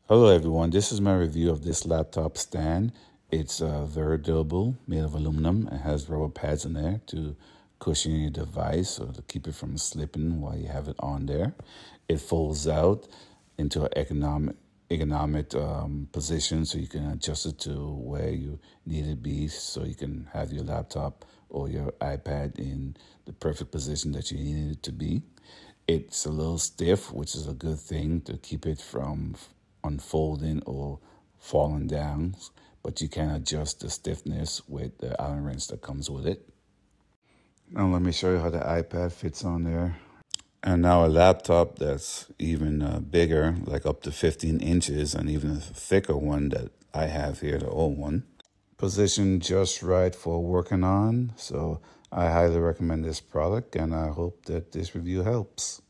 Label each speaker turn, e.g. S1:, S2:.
S1: Hello everyone, this is my review of this laptop stand. It's very durable, made of aluminum. It has rubber pads in there to cushion your device or to keep it from slipping while you have it on there. It folds out into an ergonomic position so you can adjust it to where you need it to be so you can have your laptop or your iPad in the perfect position that you need it to be. It's a little stiff, which is a good thing to keep it from unfolding or falling down, but you can adjust the stiffness with the Allen wrench that comes with it. Now let me show you how the iPad fits on there. And now a laptop that's even bigger, like up to 15 inches, and even a thicker one that I have here, the old one. Positioned just right for working on, so I highly recommend this product, and I hope that this review helps.